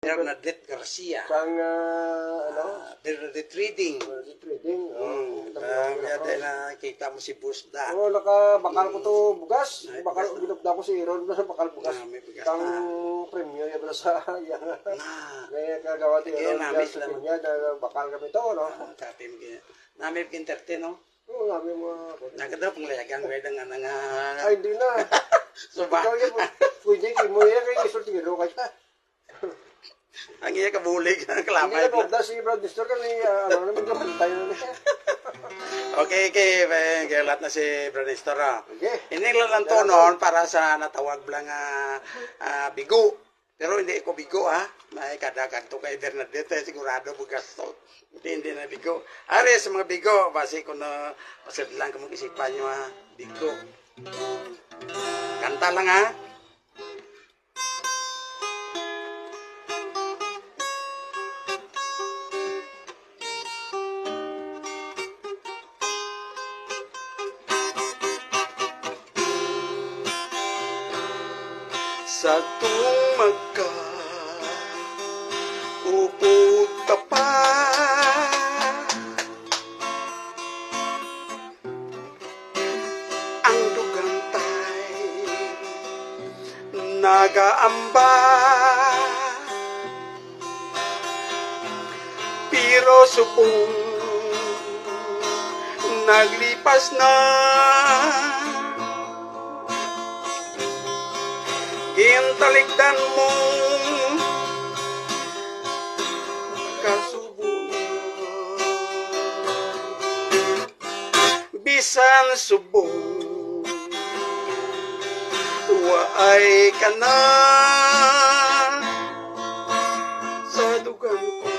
Bernadette Garcia. Sang, Bernadette Trading. trading. Kaya dahil nakita mo si Busda. Oo, bakal ko to bugas. Bakal, ginugda ko si Iron, bakal bugas. May bugas Kang na. premyo, yan na sa, yan. Na. Kaya kagawa din, Kaya namin sa niya, bakal kami to, no? Kapi mo kaya. Namin kinterti, no? Oo, namin mga... Nakada pong layagan, pwede nga nga. Ay, hindi na. Suba. Ikaw yan, pwede mo yan, kaya isulti nyo kaya. Ang iya kabulig, Hindi kalamay. na pagda si Brad Nestor kami, namin kapag tayo na niya. Okay, kaya lahat na si Brad Nestor. Okay. Hindi lang to noon para sa natawag lang bigo. Pero hindi ko bigo, ha? May kadagad to kay Bernadette, sigurado bugas to. Hindi na bigo. Ari sa mga bigo, basi ko na pasad lang kung isipan nyo, ha? Bigo. Kanta lang, ha? Sa tuwing upod ka pa, ang dugantay nagaamba, pero supong naglipas na. Gintaligdan mo kasubo bisan subo waay ka na sa dugan ko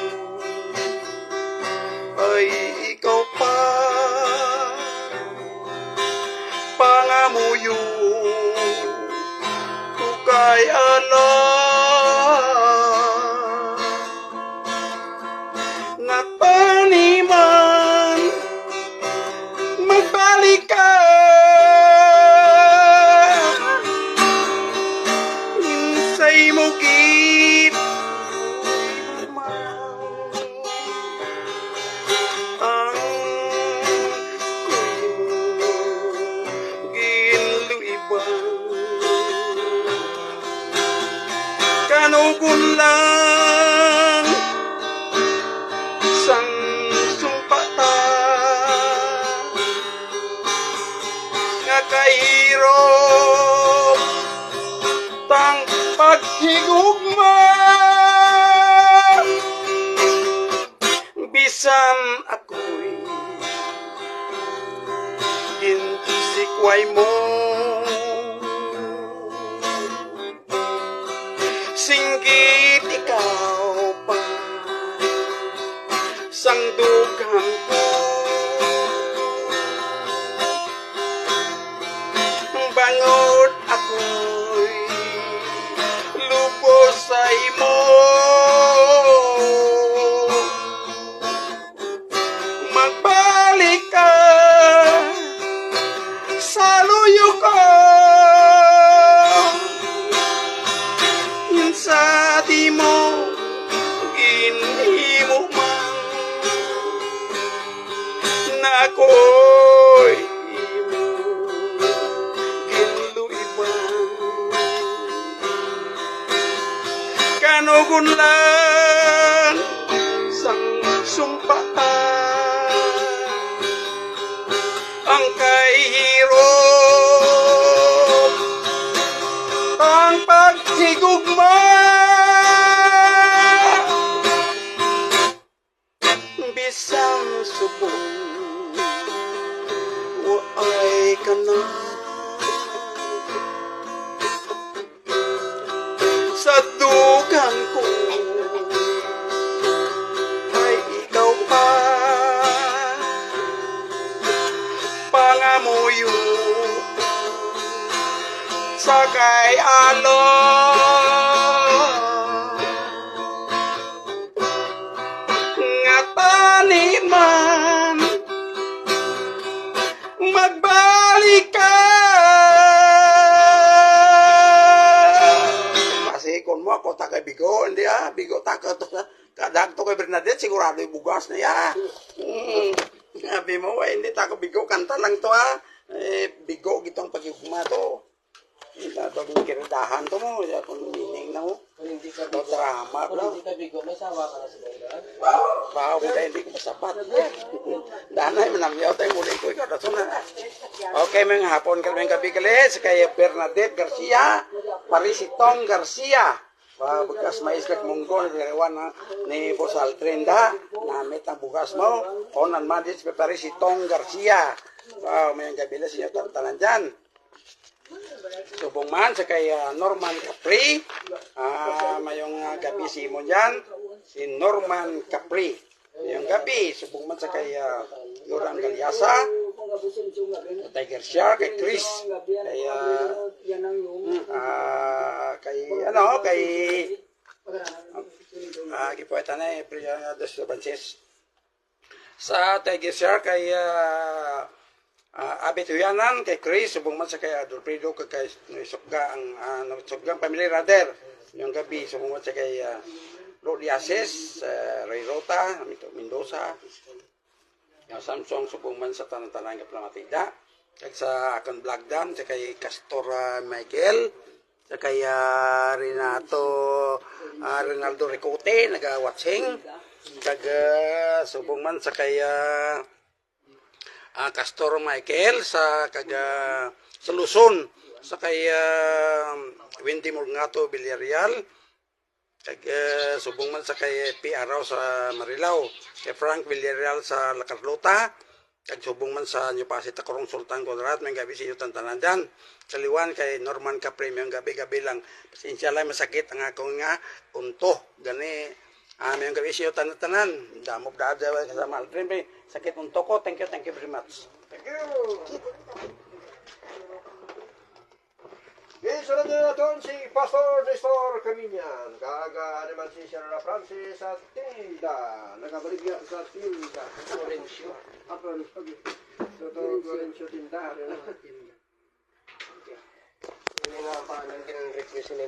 ay ikaw pa pangamuyo kay Allah napaniman magbalik ka insay mo git ang ginluiban kanugon lang sang sumpata nga kahirap tang paghigugma bisan ako'y ginsikway mo singgit ikaw pa sang dugang ko bangot ako'y lubos sa imo magbalik ka sa luyo ko sa di mo ginhimo man na ako'y imo ginluiban kanugon lang sang sumpaan ang kahirap ang paghigugma bisang subong waay ka na sa dugang ko ay ikaw pa pangamuyo sa kay Allah nga taniman magbalik ka mo ako taga Bigo, hindi bigo taka to. Kadag to kay Bernadette, sigurado yung bugas na ya. Sabi mo, hindi tako bigo, kanta lang to ha. Bigo gitong pagyugma to. Ito yung kiradahan to mo, kung meaning na mo. Kung hindi ka Ito drama Kung ko. hindi ka bigo, may sawa ka na sa kailan. Bahaw mo tayo, hindi ko masapat. Danay, manamyaw tayo muli ko, ikaw dato na. Okay, mga hapon kami gabi kalit, sa kay Bernadette Garcia, Parisitong Garcia. Bekas mais kag munggo na ni Boss Altrenda, namit ang bugas mo. Onan madis pe Parisitong Garcia. Wow, may gabi la siya tantanan dyan. Subong man sa kay Norman Capri. Mayong gabi si mo dyan. Si Norman Capri. Mayong gabi. Subong man sa kay Lorang Galyasa. Tiger Shark. Kay Chris. Kay kipuetan na Dos Francis. Sa Tiger Shark kay Abi Tuyanan, kay Chris, subong man sa kay Adolfredo, kay Sugga, ang Suggang Family Rather. Yung gabi, subong man sa kay Lord Yases, Ray Rota, Mendoza, yung Samsung, subong man sa tanang-tanang ng Plamatida. Kag sa akong vlog dan, sa kay Castor Michael, sa kay Rinaldo Ricote, naga-watching. Kag subong man sa kay Castor Michael sa sa Luzon, sa kay Wendy Morgato Villarreal, kag subong man sa kay P. Araw sa Marilao, kay Frank Villarreal sa La Carlota, kag subong man sa New Pasig Tacorong Sultan Conrad, may gabi sa iyo tantanan dyan. Sa Liwan kay Norman Capri, may gabi-gabi lang, pasensya lang masakit ang akong nga unto, gani. May gabi sa iyo tanan-tanan, damog dada kasama Alfred, sakit unto ko. Thank you very much. Thank you. Sunod na natin si Pastor Nestor Caminian. Kaga naman si Sierra Francis sa Tinda. Nagabaligya sa Tinda. Florencio. Florencio Tinda. Ini nga pa nang request ni